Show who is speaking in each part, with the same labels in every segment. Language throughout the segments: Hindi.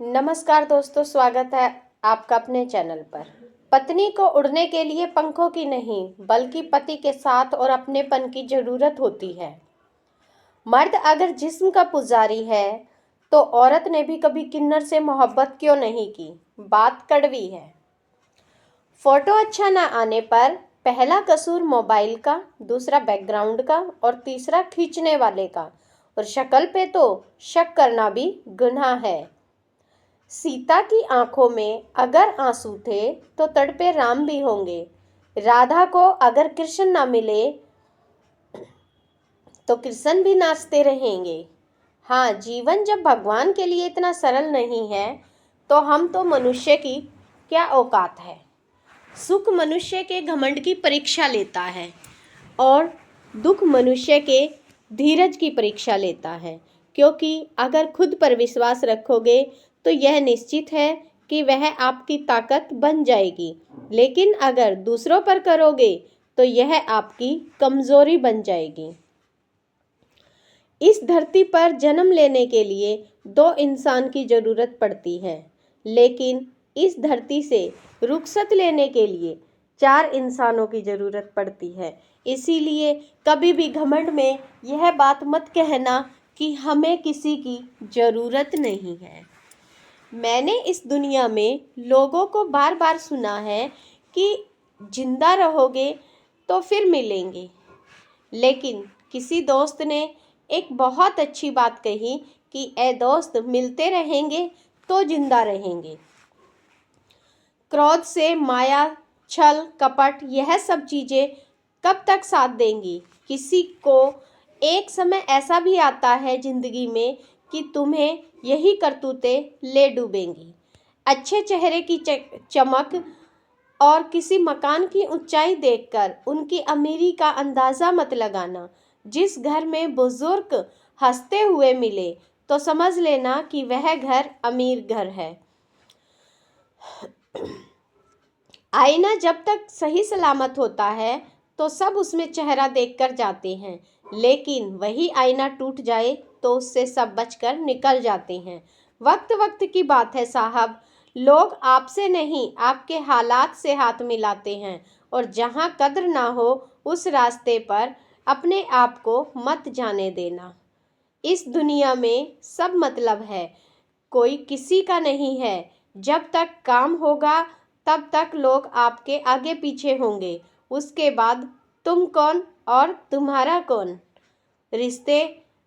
Speaker 1: नमस्कार दोस्तों, स्वागत है आपका अपने चैनल पर। पत्नी को उड़ने के लिए पंखों की नहीं बल्कि पति के साथ और अपनेपन की जरूरत होती है। मर्द अगर जिस्म का पुजारी है तो औरत ने भी कभी किन्नर से मोहब्बत क्यों नहीं की। बात कड़वी है। फोटो अच्छा ना आने पर पहला कसूर मोबाइल का, दूसरा बैकग्राउंड का और तीसरा खींचने वाले का, और शक्ल पे तो शक करना भी गुनाह है। सीता की आंखों में अगर आंसू थे तो तड़पे राम भी होंगे। राधा को अगर कृष्ण ना मिले तो कृष्ण भी नाचते रहेंगे। हाँ, जीवन जब भगवान के लिए इतना सरल नहीं है तो हम तो मनुष्य की क्या औकात है। सुख मनुष्य के घमंड की परीक्षा लेता है और दुख मनुष्य के धीरज की परीक्षा लेता है, क्योंकि अगर खुद पर विश्वास रखोगे तो यह निश्चित है कि वह आपकी ताकत बन जाएगी, लेकिन अगर दूसरों पर करोगे तो यह आपकी कमजोरी बन जाएगी। इस धरती पर जन्म लेने के लिए दो इंसान की जरूरत पड़ती है, लेकिन इस धरती से रुखसत लेने के लिए चार इंसानों की जरूरत पड़ती है। इसीलिए कभी भी घमंड में यह बात मत कहना कि हमें किसी की जरूरत नहीं है। मैंने इस दुनिया में लोगों को बार बार सुना है कि जिंदा रहोगे तो फिर मिलेंगे, लेकिन किसी दोस्त ने एक बहुत अच्छी बात कही कि ए दोस्त, मिलते रहेंगे तो जिंदा रहेंगे। क्रोध से माया, छल, कपट, यह सब चीज़ें कब तक साथ देंगी। किसी को एक समय ऐसा भी आता है जिंदगी में कि तुम्हें यही करतूतें ले डूबेंगी। अच्छे चेहरे की चमक और किसी मकान की ऊंचाई देखकर उनकी अमीरी का अंदाज़ा मत लगाना। जिस घर में बुजुर्ग हंसते हुए मिले तो समझ लेना कि वह घर अमीर घर है। आईना जब तक सही सलामत होता है तो सब उसमें चेहरा देखकर जाते हैं, लेकिन वही आईना टूट जाए तो उससे सब बचकर निकल जाते हैं। वक्त वक्त की बात है साहब, लोग आपसे नहीं आपके हालात से हाथ मिलाते हैं, और जहाँ कद्र ना हो उस रास्ते पर अपने आप को मत जाने देना। इस दुनिया में सब मतलब है, कोई किसी का नहीं है। जब तक काम होगा तब तक लोग आपके आगे पीछे होंगे, उसके बाद तुम कौन और तुम्हारा कौन। रिश्ते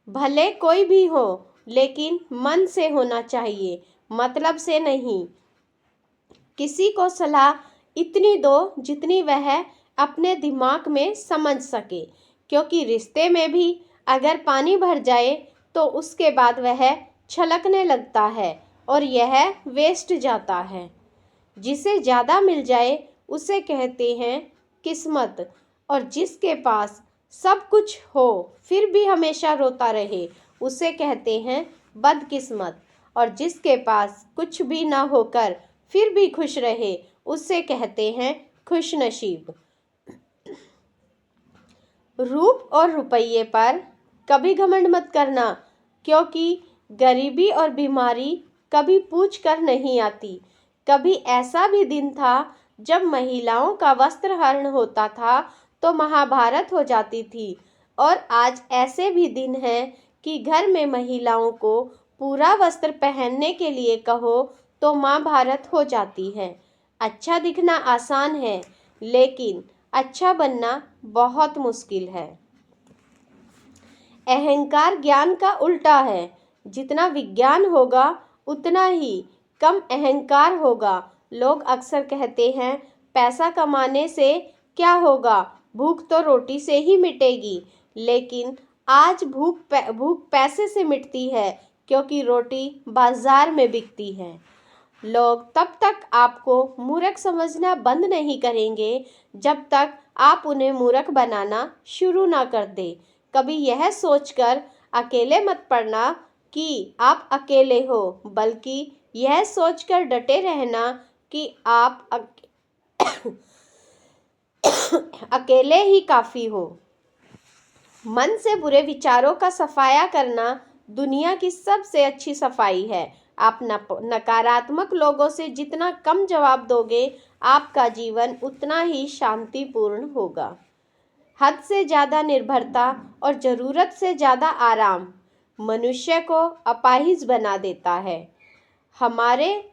Speaker 1: भले कोई भी हो, लेकिन मन से होना चाहिए, मतलब से नहीं। किसी को सलाह इतनी दो जितनी वह अपने दिमाग में समझ सके, क्योंकि रिश्ते में भी अगर पानी भर जाए तो उसके बाद वह छलकने लगता है और यह वेस्ट जाता है। जिसे ज़्यादा मिल जाए उसे कहते हैं किस्मत, और जिसके पास सब कुछ हो फिर भी हमेशा रोता रहे उसे कहते हैं बदकिस्मत, और जिसके पास कुछ भी ना होकर फिर भी खुश रहे उसे कहते हैं खुशनसीब। रूप और रुपये पर कभी घमंड मत करना, क्योंकि गरीबी और बीमारी कभी पूछ कर नहीं आती। कभी ऐसा भी दिन था जब महिलाओं का वस्त्रहरण होता था तो महाभारत हो जाती थी, और आज ऐसे भी दिन हैं कि घर में महिलाओं को पूरा वस्त्र पहनने के लिए कहो तो महाभारत हो जाती है। अच्छा दिखना आसान है, लेकिन अच्छा बनना बहुत मुश्किल है। अहंकार ज्ञान का उल्टा है। जितना विज्ञान होगा उतना ही कम अहंकार होगा। लोग अक्सर कहते हैं पैसा कमाने से क्या होगा, भूख तो रोटी से ही मिटेगी, लेकिन आज भूख पैसे से मिटती है, क्योंकि रोटी बाजार में बिकती है। लोग तब तक आपको मूर्ख समझना बंद नहीं करेंगे जब तक आप उन्हें मूर्ख बनाना शुरू ना कर दें। कभी यह सोचकर अकेले मत पड़ना कि आप अकेले हो, बल्कि यह सोचकर डटे रहना कि आप अकेले ही काफ़ी हो। मन से बुरे विचारों का सफाया करना दुनिया की सबसे अच्छी सफाई है। आप नकारात्मक लोगों से जितना कम जवाब दोगे, आपका जीवन उतना ही शांतिपूर्ण होगा। हद से ज़्यादा निर्भरता और ज़रूरत से ज़्यादा आराम मनुष्य को अपाहिज बना देता है। हमारे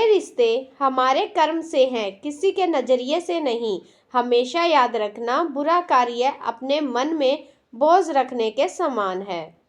Speaker 1: रिश्ते हमारे कर्म से हैं, किसी के नज़रिए से नहीं। हमेशा याद रखना, बुरा कार्य अपने मन में बोझ रखने के समान है।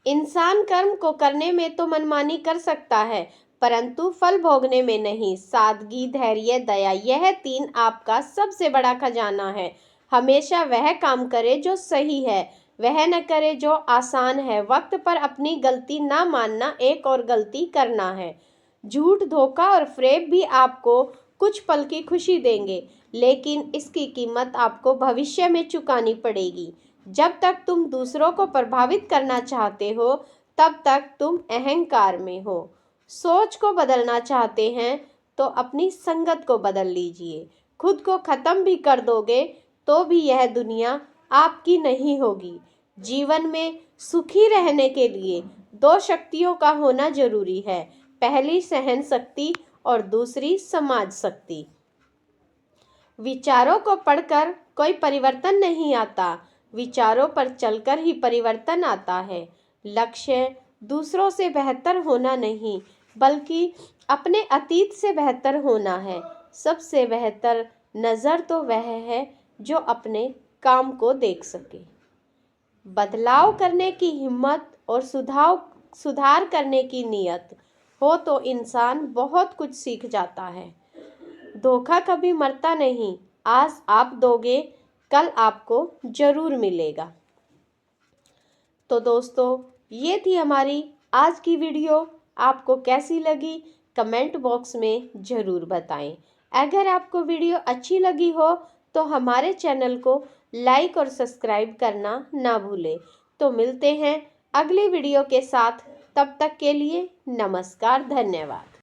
Speaker 1: इंसान कर्म को करने में तो मनमानी कर सकता है, परंतु फल भोगने में नहीं। सादगी, धैर्य, दया, यह 3 आपका सबसे बड़ा खजाना है। हमेशा वह काम करे जो सही है, वह न करे जो आसान है। वक्त पर अपनी गलती ना मानना एक और गलती करना है। झूठ, धोखा और फ्रेब भी आपको कुछ पल की खुशी देंगे, लेकिन इसकी कीमत आपको भविष्य में चुकानी पड़ेगी। जब तक तुम दूसरों को प्रभावित करना चाहते हो, तब तक तुम अहंकार में हो। सोच को बदलना चाहते हैं तो अपनी संगत को बदल लीजिए। खुद को ख़त्म भी कर दोगे तो भी यह दुनिया आपकी नहीं होगी। जीवन में सुखी रहने के लिए 2 शक्तियों का होना जरूरी है। पहली सहन शक्ति और दूसरी समाज शक्ति। विचारों को पढ़कर कोई परिवर्तन नहीं आता, विचारों पर चलकर ही परिवर्तन आता है। लक्ष्य दूसरों से बेहतर होना नहीं, बल्कि अपने अतीत से बेहतर होना है। सबसे बेहतर नज़र तो वह है जो अपने काम को देख सके। बदलाव करने की हिम्मत और सुधार करने की नीयत हो तो इंसान बहुत कुछ सीख जाता है। धोखा कभी मरता नहीं, आज आप दोगे, कल आपको जरूर मिलेगा। तो दोस्तों, ये थी हमारी आज की वीडियो। आपको कैसी लगी कमेंट बॉक्स में ज़रूर बताएं। अगर आपको वीडियो अच्छी लगी हो तो हमारे चैनल को लाइक और सब्सक्राइब करना ना भूलें। तो मिलते हैं अगली वीडियो के साथ, तब तक के लिए नमस्कार, धन्यवाद।